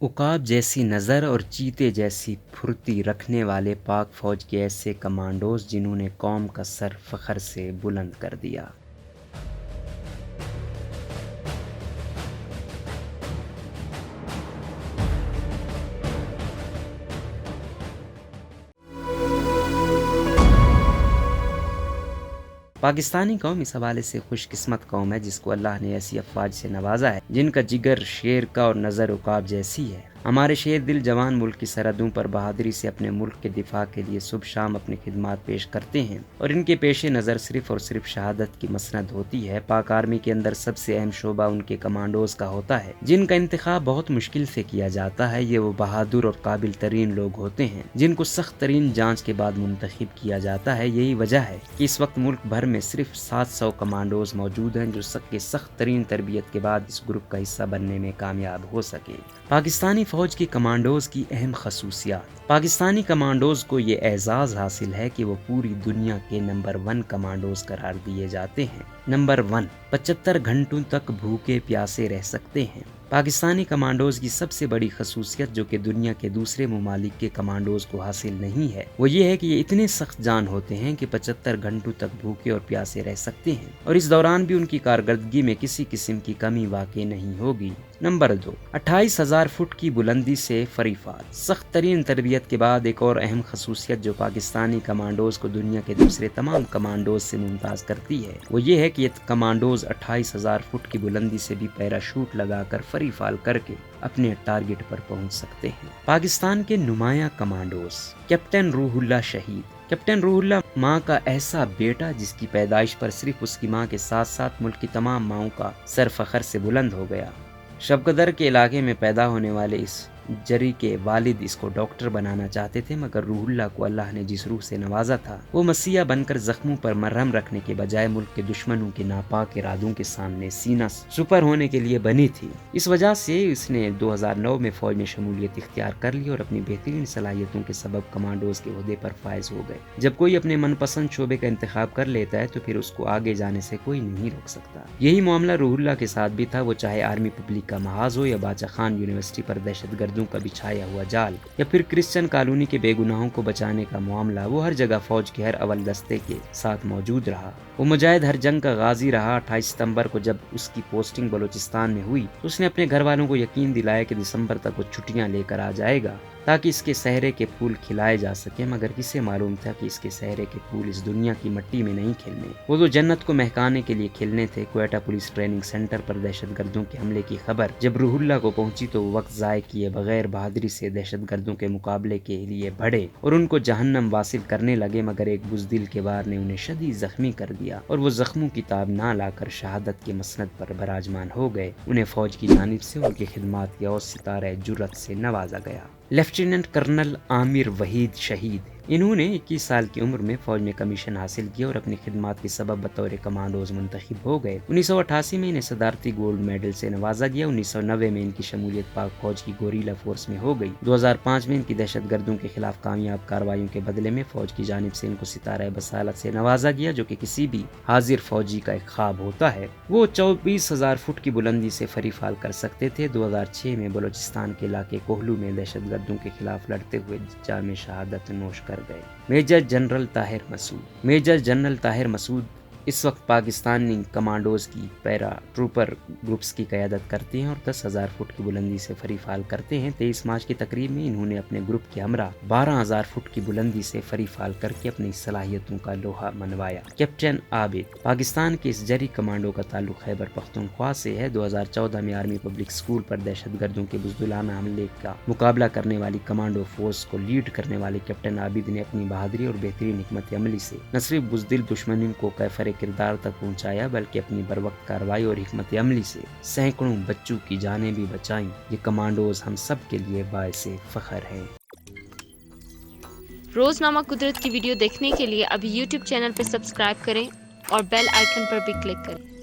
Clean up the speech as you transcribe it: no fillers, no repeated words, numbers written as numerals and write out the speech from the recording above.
عقاب جیسی نظر اور چیتے جیسی پھرتی رکھنے والے پاک فوج کے ایسے کمانڈوز جنہوں نے قوم کا سر فخر سے بلند کر دیا۔ پاکستانی قوم اس حوالے سے خوش قسمت قوم ہے جس کو اللہ نے ایسی افواج سے نوازا ہے جن کا جگر شیر کا اور نظر عقاب جیسی ہے۔ ہمارے شیر دل جوان ملک کی سرحدوں پر بہادری سے اپنے ملک کے دفاع کے لیے صبح شام اپنی خدمات پیش کرتے ہیں اور ان کے پیش نظر صرف اور صرف شہادت کی مسند ہوتی ہے۔ پاک آرمی کے اندر سب سے اہم شعبہ ان کے کمانڈوز کا ہوتا ہے جن کا انتخاب بہت مشکل سے کیا جاتا ہے۔ یہ وہ بہادر اور قابل ترین لوگ ہوتے ہیں جن کو سخت ترین جانچ کے بعد منتخب کیا جاتا ہے۔ یہی وجہ ہے کہ اس وقت ملک بھر میں صرف 700 کمانڈوز موجود ہیں جو سخت ترین تربیت کے بعد اس گروپ کا حصہ بننے میں کامیاب ہو سکے۔ پاکستانی فوج کی کمانڈوز کی اہم خصوصیات۔ پاکستانی کمانڈوز کو یہ اعزاز حاصل ہے کہ وہ پوری دنیا کے نمبر 1 کمانڈوز قرار دیے جاتے ہیں۔ نمبر 1، 75 گھنٹوں تک بھوکے پیاسے رہ سکتے ہیں۔ پاکستانی کمانڈوز کی سب سے بڑی خصوصیت جو کہ دنیا کے دوسرے ممالک کے کمانڈوز کو حاصل نہیں ہے وہ یہ ہے کہ یہ اتنے سخت جان ہوتے ہیں کہ 75 گھنٹوں تک بھوکے اور پیاسے رہ سکتے ہیں اور اس دوران بھی ان کی کارکردگی میں کسی قسم کی کمی واقع نہیں ہوگی۔ نمبر 2، 28,000 فٹ کی بلندی سے فری فال۔ سخت ترین تربیت کے بعد ایک اور اہم خصوصیت جو پاکستانی کمانڈوز کو دنیا کے دوسرے تمام کمانڈوز سے ممتاز کرتی ہے وہ یہ ہے کہ یہ کمانڈوز 28,000 فٹ کی بلندی سے بھی پیراشوٹ لگا کر فری فال کر کے اپنے ٹارگٹ پر پہنچ سکتے ہیں۔ پاکستان کے نمایاں کمانڈوز۔ کیپٹن روح اللہ شہید۔ کیپٹن روح اللہ ماں کا ایسا بیٹا جس کی پیدائش پر صرف اس کی ماں کے ساتھ ساتھ ملک کی تمام ماؤں کا سر فخر سے بلند ہو گیا۔ شب قدر کے علاقے میں پیدا ہونے والے اس جری کے والد اس کو ڈاکٹر بنانا چاہتے تھے مگر روح اللہ کو اللہ نے جس روح سے نوازا تھا وہ مسیحا بن کر زخموں پر مرہم رکھنے کے بجائے ملک کے دشمنوں کے ناپاک ارادوں کے سامنے سینہ سپر ہونے کے لیے بنی تھی۔ اس وجہ سے اس نے 2009 میں فوج میں شمولیت اختیار کر لی اور اپنی بہترین صلاحیتوں کے سبب کمانڈوز کے عہدے پر فائز ہو گئے۔ جب کوئی اپنے من پسند شعبے کا انتخاب کر لیتا ہے تو پھر اس کو آگے جانے سے کوئی نہیں روک سکتا۔ یہی معاملہ روح اللہ کے ساتھ بھی تھا، وہ چاہے آرمی پبلک کا محاذ ہو یا باچا خان یونیورسٹی پر دہشت گردوں کا بچھایا ہوا جال یا پھر کرسچن کالونی کے بے گناہوں کو بچانے کا معاملہ، وہ ہر جگہ فوج کے ہر اول دستے کے ساتھ موجود رہا۔ وہ مجاہد ہر جنگ کا غازی رہا۔ 28 ستمبر کو جب اس کی پوسٹنگ بلوچستان میں ہوئی تو اس نے اپنے گھر والوں کو یقین دلایا کہ دسمبر تک وہ چھٹیاں لے کر آ جائے گا تاکہ اس کے صحرے کے پھول کھلائے جا سکیں، مگر کسے معلوم تھا کہ اس کے صحرے کے پھول اس دنیا کی مٹی میں نہیں کھلنے، وہ تو جنت کو مہکانے کے لیے کھلنے تھے۔ کوئٹہ پولیس ٹریننگ سینٹر پر دہشت گردوں کے حملے کی خبر جب روح اللہ کو پہنچی تو وہ وقت ضائع کیے بغیر بہادری سے دہشت گردوں کے مقابلے کے لیے بڑھے اور ان کو جہنم واصل کرنے لگے، مگر ایک بزدل کے وار نے انہیں شدید زخمی کر دیا اور وہ زخموں کی تاب نہ لا کر شہادت کے مسند پر براجمان ہو گئے۔ انہیں فوج کی جانب سے ان کی خدمات کے اور ستارہ جرأت سے نوازا گیا۔ لیفٹیننٹ کرنل عامر وحید شہید۔ انہوں نے 21 سال کی عمر میں فوج میں کمیشن حاصل کیا اور اپنی خدمات کے سبب بطور کمانڈوز منتخب ہو گئے۔ 1988 میں انہیں صدارتی گولڈ میڈل سے نوازا گیا۔ 1990 میں ان کی شمولیت پاک فوج کی گوریلا فورس میں ہو گئی۔ 2005 میں ان کی دہشت گردوں کے خلاف کامیاب کارروائیوں کے بدلے میں فوج کی جانب سے ان کو ستارہ بصالت سے نوازا گیا جو کہ کسی بھی حاضر فوجی کا ایک خواب ہوتا ہے۔ وہ 24,000 فٹ کی بلندی سے فری فال کر سکتے تھے۔ 2006 میں بلوچستان کے علاقے کوہلو میں دہشت گردوں کے خلاف لڑتے ہوئے جام شہادت نوش کر گئے۔ میجر جنرل طاہر مسعود۔ میجر جنرل طاہر مسعود اس وقت پاکستانی کمانڈوز کی پیرا ٹروپر گروپس کی قیادت کرتے ہیں اور 10,000 فٹ کی بلندی سے فری فال کرتے ہیں۔ 23 مارچ کی تقریب میں انہوں نے اپنے گروپ کے ہمراہ 12,000 فٹ کی بلندی سے فری فال کر کے اپنی صلاحیتوں کا لوہا منوایا۔ کیپٹن عابد۔ پاکستان کے اس جری کمانڈو کا تعلق خیبر پختونخوا سے ہے۔ 2014 میں آرمی پبلک اسکول پر دہشت گردوں کے بزدلانہ حملے کا مقابلہ کرنے والی کمانڈو فورس کو لیڈ کرنے والے کیپٹن عابد نے اپنی بہادری اور بہترین حکمت عملی سے نہ صرف بزدل دشمنوں کو کیفر کردار تک پہنچایا بلکہ اپنی بروقت کارروائی اور حکمت عملی سے سینکڑوں بچوں کی جانیں بھی بچائیں۔ یہ کمانڈوز ہم سب کے لیے باعث فخر ہیں۔ روزنامہ قدرت کی ویڈیو دیکھنے کے لیے ابھی YouTube چینل پر سبسکرائب کریں اور بیل آئیکن پر بھی کلک کریں۔